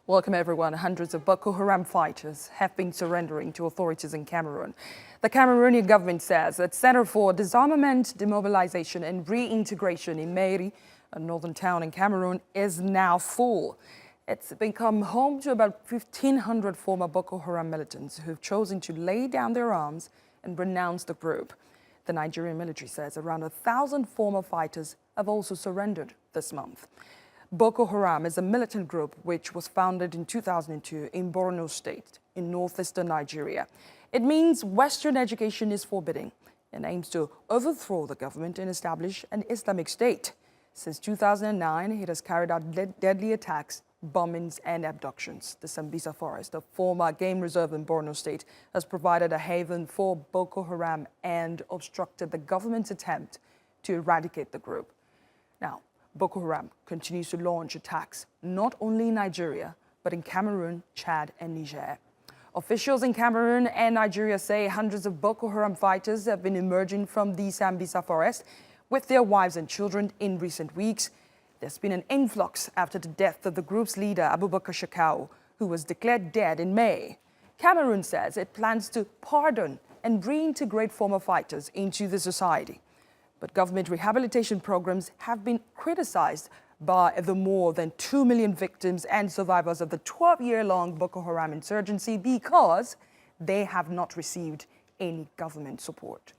Welcome everyone. Hundreds of Boko Haram fighters have been surrendering to authorities in Cameroon. The Cameroonian government says its Center for Disarmament, Demobilization and Reintegration in Meri, a northern town in Cameroon, is now full. It's become home to about 1,500 former Boko Haram militants who've chosen to lay down their arms and renounce the group. The Nigerian military says around 1,000 former fighters have also surrendered this month. Boko Haram is a militant group which was founded in 2002 in Borno State in northeastern Nigeria. It means Western education is forbidden and aims to overthrow the government and establish an Islamic State. Since 2009, it has carried out deadly attacks, bombings and abductions. The Sambisa Forest, a former game reserve in Borno State, has provided a haven for Boko Haram and obstructed the government's attempt to eradicate the group. Now, Boko Haram continues to launch attacks not only in Nigeria, but in Cameroon, Chad and Niger. Officials in Cameroon and Nigeria say hundreds of Boko Haram fighters have been emerging from the Sambisa Forest with their wives and children in recent weeks. There's been an influx after the death of the group's leader, Abubakar Shekau, who was declared dead in May. Cameroon says it plans to pardon and reintegrate former fighters into the society. But government rehabilitation programs have been criticized by the more than 2 million victims and survivors of the 12-year-long Boko Haram insurgency because they have not received any government support.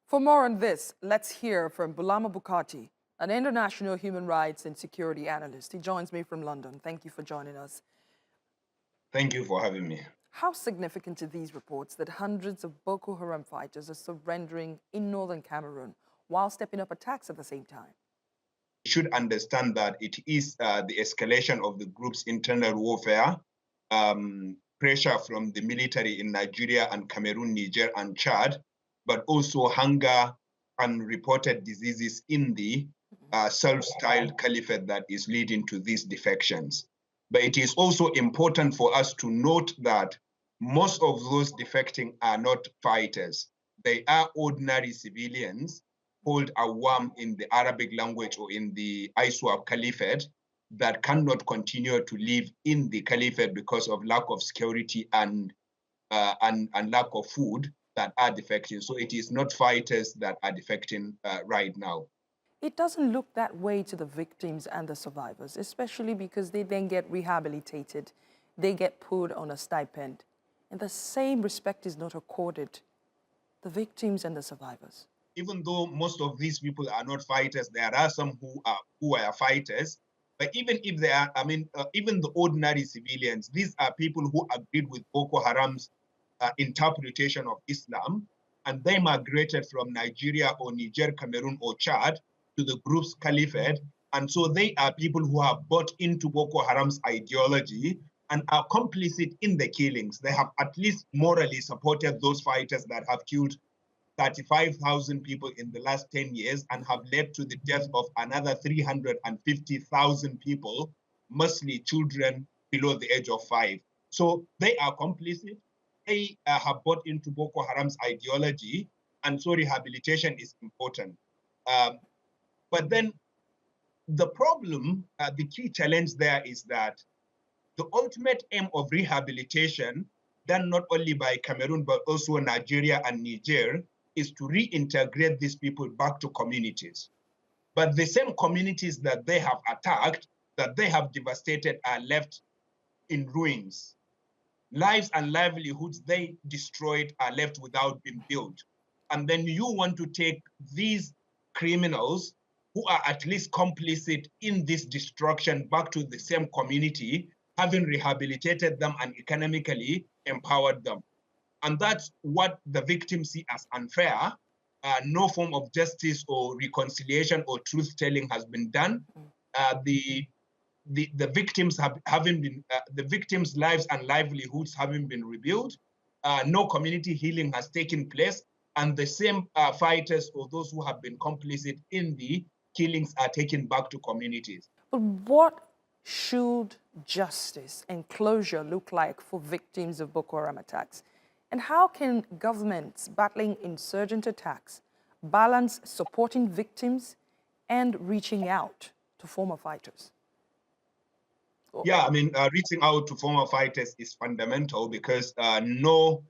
For more on this, let's hear from Bulama Bukarti, an international human rights and security analyst. He joins me from London. Thank you for joining us. Thank you for having me. How significant are these reports that hundreds of Boko Haram fighters are surrendering in northern Cameroon while stepping up attacks at the same time? We should understand that it is the escalation of the group's internal warfare, pressure from the military in Nigeria and Cameroon, Niger and Chad, but also hunger and reported diseases in the self-styled caliphate that is leading to these defections. But it is also important for us to note that most of those defecting are not fighters. They are ordinary civilians called awam in the Arabic language or in the ISWAP caliphate that cannot continue to live in the caliphate because of lack of security and lack of food that are defecting. So it is not fighters that are defecting right now. It doesn't look that way to the victims and the survivors, especially because they then get rehabilitated, they get put on a stipend, and the same respect is not accorded the victims and the survivors. Even though most of these people are not fighters, there are some who are fighters. But even if they are, even the ordinary civilians, these are people who agreed with Boko Haram's interpretation of Islam, and they migrated from Nigeria or Niger, Cameroon or Chad to the group's caliphate. And so they are people who have bought into Boko Haram's ideology and are complicit in the killings. They have at least morally supported those fighters that have killed 35,000 people in the last 10 years and have led to the death of another 350,000 people, mostly children below the age of 5. So they are complicit. They have bought into Boko Haram's ideology, and so rehabilitation is important. But then the problem, the key challenge there is that the ultimate aim of rehabilitation, done not only by Cameroon, but also Nigeria and Niger, is to reintegrate these people back to communities. But the same communities that they have attacked, that they have devastated, are left in ruins. Lives and livelihoods they destroyed are left without being built. And then you want to take these criminals who are at least complicit in this destruction back to the same community, having rehabilitated them and economically empowered them. And that's what the victims see as unfair. No form of justice or reconciliation or truth-telling has been done. The victims the victims' lives and livelihoods haven't been rebuilt. No community healing has taken place, and the same fighters or those who have been complicit in the killings are taken back to communities. But what should justice and closure look like for victims of Boko Haram attacks? And how can governments battling insurgent attacks balance supporting victims and reaching out to former fighters? Yeah, I mean, reaching out to former fighters is fundamental because no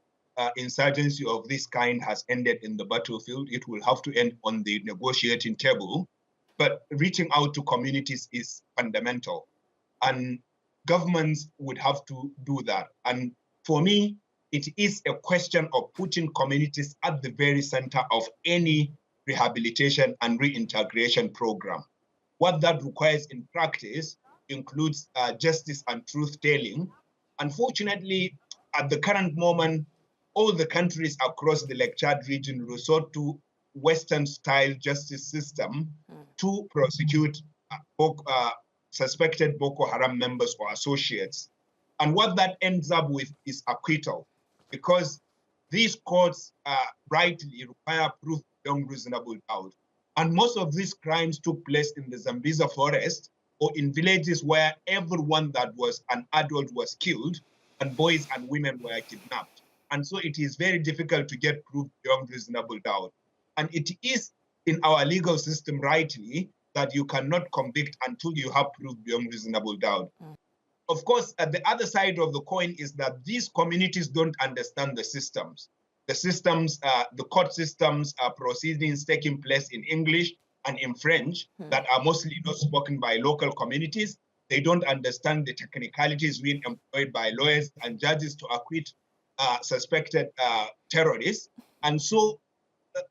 insurgency of this kind has ended in the battlefield. It will have to end on the negotiating table. But reaching out to communities is fundamental. And governments would have to do that. And for me, it is a question of putting communities at the very center of any rehabilitation and reintegration program. What that requires in practice includes justice and truth-telling. Unfortunately, at the current moment, all the countries across the Lake Chad region resort to Western-style justice system to prosecute suspected Boko Haram members or associates. And what that ends up with is acquittal, because these courts rightly require proof beyond reasonable doubt. And most of these crimes took place in the Zambiza forest or in villages where everyone that was an adult was killed and boys and women were kidnapped. And so it is very difficult to get proof beyond reasonable doubt. And it is in our legal system rightly that you cannot convict until you have proof beyond reasonable doubt. Of course, at the other side of the coin is that these communities don't understand the systems. The systems, the court systems, proceedings taking place in English and in French that are mostly not spoken by local communities. They don't understand the technicalities being employed by lawyers and judges to acquit suspected terrorists. And so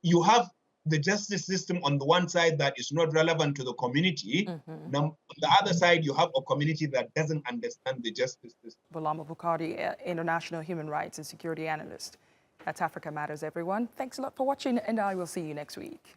you have the justice system on the one side that is not relevant to the community. Now, on the other side, you have a community that doesn't understand the justice system. Bulama Bukarti, international human rights and security analyst. That's Africa Matters, everyone. Thanks a lot for watching, and I will see you next week.